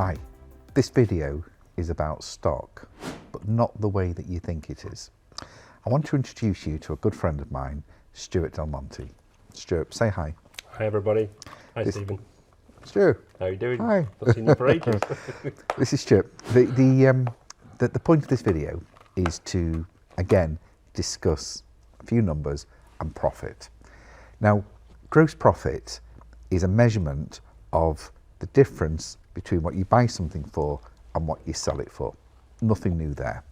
Hi, this video is about stock, but not the way that you think it is. I want to introduce you to a good friend of mine, Stuart Delmonte. Stuart, say hi. Hi everybody. Hi Stephen. Stuart. How are you doing? Hi. Not seen you for ages. This is Stuart. The point of this video is to, again, discuss a few numbers and profit. Now, gross profit is a measurement of the difference between what you buy something for and what you sell it for. Nothing new there.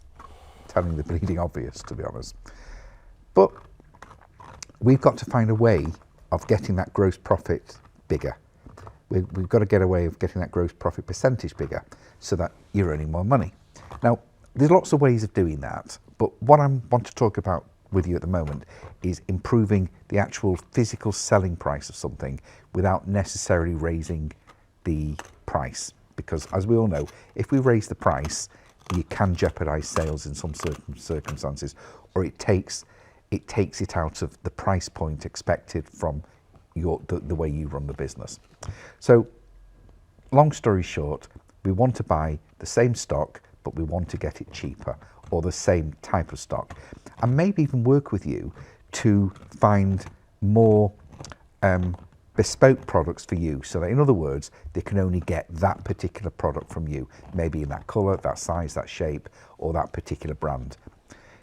Telling the bleeding obvious, to be honest. But we've got to find a way of getting that gross profit bigger. We've got to get a way of getting that gross profit percentage bigger so that you're earning more money. Now, there's lots of ways of doing that, but what I want to talk about with you at the moment is improving the actual physical selling price of something without necessarily raising the price. Because as we all know, if we raise the price, you can jeopardize sales in some certain circumstances, or it takes it out of the price point expected from the way you run the business. So, long story short, we want to buy the same stock, but we want to get it cheaper, or the same type of stock, and maybe even work with you to find more bespoke products for you, so that, in other words, they can only get that particular product from you, maybe in that colour, that size, that shape, or that particular brand.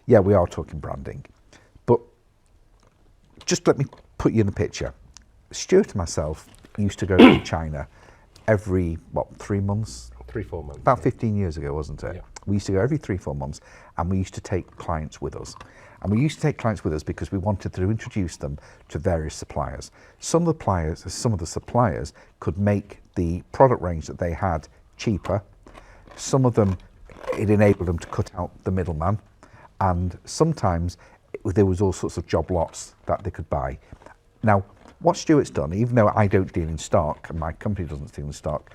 Yeah, we are talking branding, but just let me put you in the picture. Stuart and myself used to go to China every, 3 months? 3-4 months. About 15 years ago, wasn't it? Yeah. We used to go every 3-4 months, and we used to take clients with us. And we used to take clients with us because we wanted to introduce them to various suppliers. Some of the suppliers could make the product range that they had cheaper. Some of them, it enabled them to cut out the middleman. And sometimes there was all sorts of job lots that they could buy. Now, what Stuart's done, even though I don't deal in stock and my company doesn't deal in stock,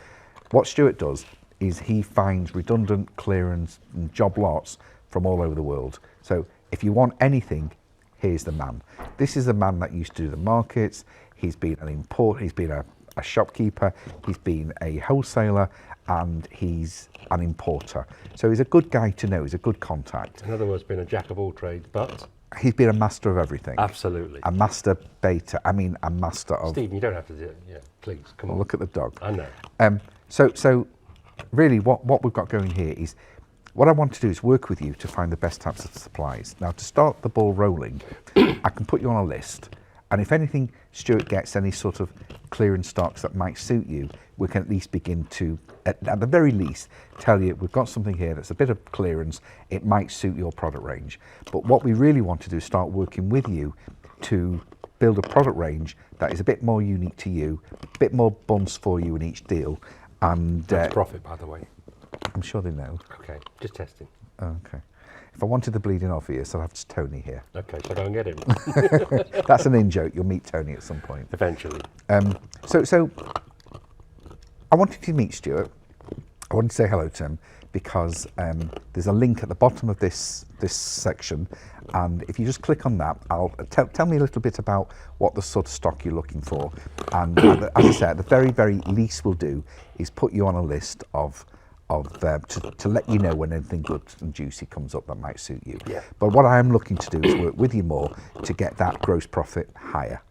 what Stuart does is he finds redundant clearance and job lots from all over the world. So if you want anything, here's the man. This is the man that used to do the markets. He's been he's been a shopkeeper, he's been a wholesaler, and he's an importer. So he's a good guy to know, he's a good contact. In other words, been a jack of all trades, but he's been a master of everything. Absolutely. A master a master of... Stephen, you don't have to do it. Yeah, please, come on. Look at the dog. I know. So really what we've got going here is, what I want to do is work with you to find the best types of supplies. Now, to start the ball rolling, I can put you on a list, and if anything, Stuart gets any sort of clearance stocks that might suit you, we can at least begin to, at the very least, tell you we've got something here that's a bit of clearance, it might suit your product range. But what we really want to do is start working with you to build a product range that is a bit more unique to you, a bit more bumps for you in each deal. And that's profit, by the way. I'm sure they know. Okay, just testing. Oh, okay. If I wanted the bleeding obvious, I'll have Tony here. Okay, so go and get him. That's an in-joke. You'll meet Tony at some point. Eventually. So I wanted to meet Stuart. I wanted to say hello to him because there's a link at the bottom of this section, and if you just click on that, tell me a little bit about what the sort of stock you're looking for. And as I said, the very, very least we'll do is put you on a list to let you know when anything good and juicy comes up that might suit you. Yeah. But what I am looking to do is work with you more to get that gross profit higher.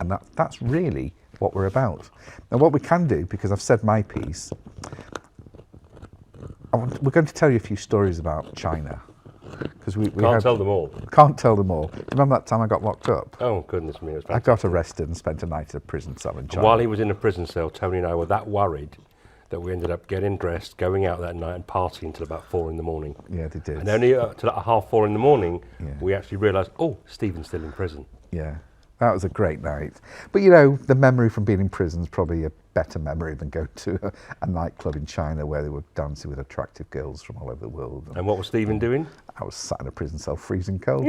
And that's really what we're about. Now, what we can do, because I've said my piece, we're going to tell you a few stories about China. Because we can't tell them all. Can't tell them all. Remember that time I got locked up? Oh, goodness me. It was I got arrested and spent a night in a prison cell in China. While he was in a prison cell, Tony and I were that worried that we ended up getting dressed, going out that night and partying till about 4 in the morning. Yeah, they did. And only till about 3:30 in the morning, Yeah. we actually realised, oh, Stephen's still in prison. Yeah, that was a great night. But you know, the memory from being in prison is probably a better memory than going to a nightclub in China where they were dancing with attractive girls from all over the world. And what was Stephen doing? I was sat in a prison cell freezing cold.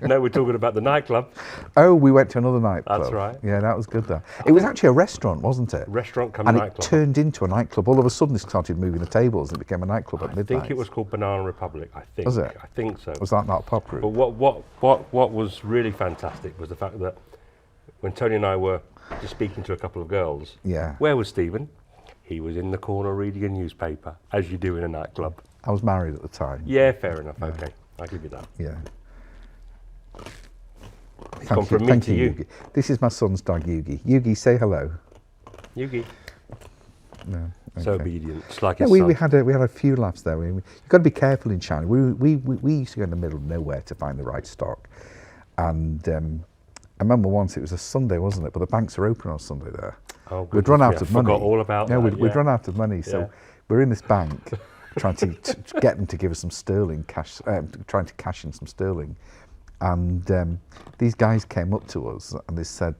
No, we're talking about the nightclub. Oh, we went to another nightclub. That's right. Yeah, that was good though. It was actually a restaurant, wasn't it? Restaurant come and nightclub. It turned into a nightclub. All of a sudden, it started moving the tables and it became a nightclub at midnight. I think it was called Banana Republic. I think. Was it? I think so. Was that not a pop group? But what was really fantastic was the fact that when Tony and I were just speaking to a couple of girls, Yeah. where was Stephen? He was in the corner reading a newspaper, as you do in a nightclub. I was married at the time. Yeah, fair enough. Okay, I'll give you that. Yeah. It's gone from me to you. Yugi. This is my son's dog, Yugi. Yugi, say hello. Yugi. No. So okay. obedient. It's like Yeah, his we son. had a few laughs there. You've got to be careful in China. We used to go in the middle of nowhere to find the right stock. And I remember once, it was a Sunday, wasn't it? But the banks are open on Sunday there. Oh, We'd run out of money. Forgot all about that. We'd run out of money. So Yeah. we're in this bank trying to get them to give us some sterling cash, trying to cash in some sterling. And these guys came up to us and they said,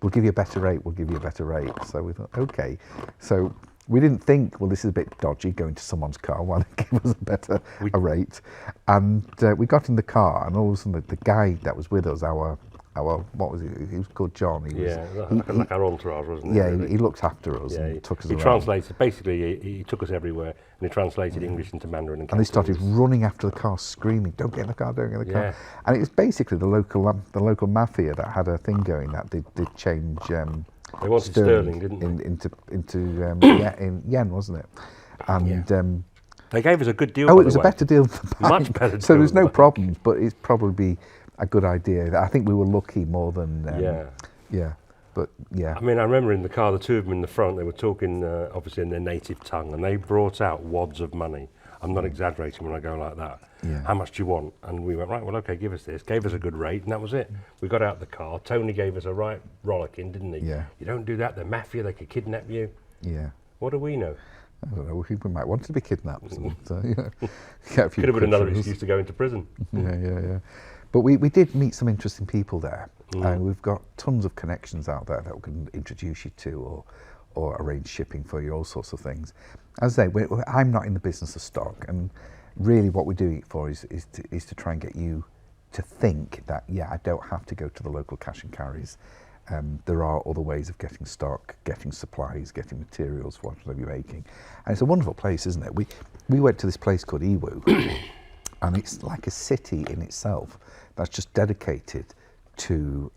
we'll give you a better rate, we'll give you a better rate. So we thought, okay. So we didn't think, well, this is a bit dodgy, going to someone's car, why don't they give us a rate? And we got in the car, and all of a sudden the guy that was with us, our what was he was called John. Like our entourage, wasn't he? Yeah, really? he looked after us and took us around. He translated, basically, he took us everywhere, and he translated English into Mandarin and And they started Cantonese. running after the car, screaming, "Don't get in the car! Don't get in the car!" Yeah. And it was basically the local mafia that had a thing going that did change They wanted sterling, didn't they? in yen, wasn't it? And They gave us a good deal. oh, by it was the a way. better deal than the bank. Much better So deal there's than no the bank. problems, but it's probably a good idea. I think we were lucky more than yeah. But yeah, I mean, I remember in the car, the two of them in the front, they were talking obviously in their native tongue, and they brought out wads of money. I'm not exaggerating when I go like that. Yeah. How much do you want? And we went, right, well, okay, give us this. Gave us a good rate, and that was it. We got out the car. Tony gave us a right rollicking, didn't he? Yeah. You don't do that. The mafia, they could kidnap you. yeah. What do we know? I don't know. We might want to be kidnapped. And, get a few Could have been another quid for us. excuse to go into prison. Yeah. But we did meet some interesting people there. And we've got tons of connections out there that we can introduce you to or arrange shipping for you, all sorts of things. As I say, I'm not in the business of stock, and really what we're doing it for is to try and get you to think that, yeah, I don't have to go to the local cash and carries. There are other ways of getting stock, getting supplies, getting materials for whatever you're making. And it's a wonderful place, isn't it? We went to this place called Iwu, and it's like a city in itself that's just dedicated to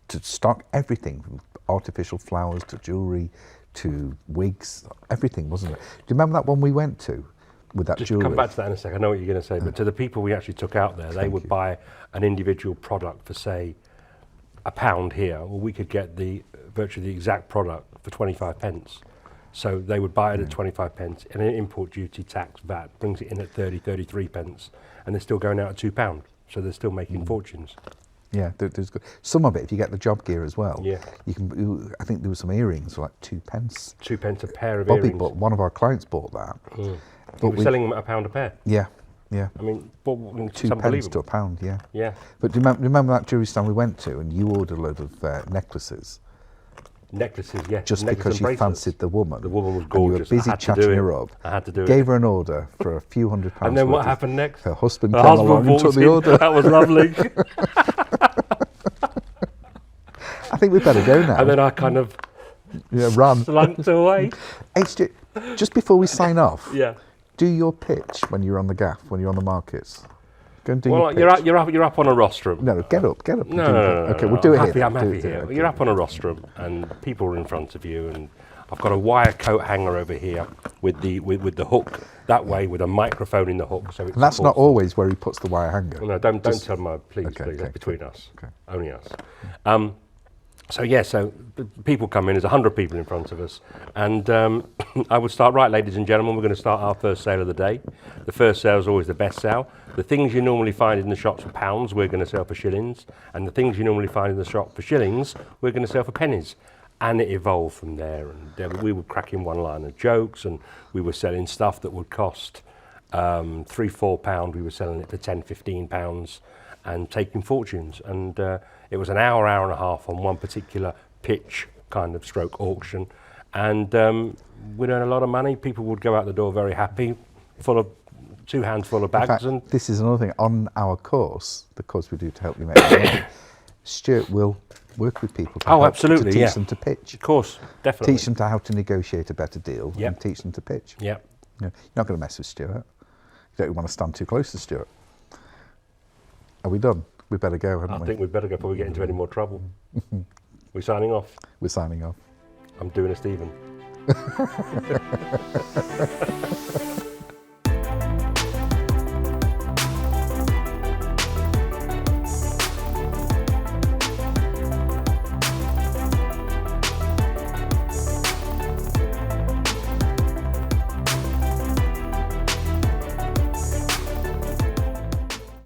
stock everything, from artificial flowers to jewellery to wigs, everything, wasn't it? Do you remember that one we went to with that Just jewellery? come back to that in a second. I know what you're going to say, but to the people we actually took out there, they would buy an individual product for, say, £1 here. Well, we could get virtually the exact product for 25 pence. So they would buy it at 25 pence, and an import duty, tax, VAT brings it in at 33 pence, and they're still going out at £2. So they're still making fortunes. Yeah, there's good. Some of it, if you get the job gear as well, Yeah. you can. I think there were some earrings for like 2 pence. 2 pence a pair of Bobby earrings. bought, one of our clients bought that. He But was selling them at £1 a pair. Yeah. I mean, it's 2 pence to unbelievable. £1, yeah. Yeah. But do you remember that jewellery stand we went to, and you ordered a load of necklaces Necklaces, yeah. just Necklace because and you bracelets. fancied the woman. The woman was And you were gorgeous. I busy had to do chatting it. her up. I had to do it. Gave her an order for a few £100s. And then what worth. happened next? Her husband The came husband along and took walked the in. order. That was lovely. I think we better go now. And then I kind of Run. slunk away. Hey, Stu, just before we sign off, Yeah. do your pitch when you're on the gaff, when you're on the markets. Go and do your Well, pitch. you're up on a rostrum. No, get up. and do No. it. Okay, we'll do it here. I'm Do happy it here. okay. You're up on a rostrum, and people are in front of you, and I've got a wire coat hanger over here with the hook that way, with a microphone in the hook. So it's And that's not supports- always where he puts the wire hanger. No, don't tell my please, Okay, please. okay, That's between us. okay. Only us. So the people come in. There's 100 people in front of us, and I would start. Right, ladies and gentlemen, we're going to start our first sale of the day. The first sale is always the best sale. The things you normally find in the shops for pounds, we're going to sell for shillings, and the things you normally find in the shop for shillings, we're going to sell for pennies. And it evolved from there, and we were cracking one-liner jokes, and we were selling stuff that would cost £3-4. We were selling it for £10-15 and taking fortunes. And it was an hour and a half on one particular pitch kind of stroke auction, and we'd earn a lot of money. People would go out the door very happy, full of 2 hands full of In bags. fact, And this is another thing. On our course, the course we do to help you make money, Stuart will work with people to, Oh, help, absolutely, to teach yeah. them to pitch. of course, definitely. Teach them to how to negotiate a better deal Yep. and teach them to pitch. Yeah. You're not going to mess with Stuart. You don't want to stand too close to Stuart. Are we done? We better go, haven't I we? think we'd better go before we get into any more trouble. We're signing off. We're signing off. I'm doing a Stephen.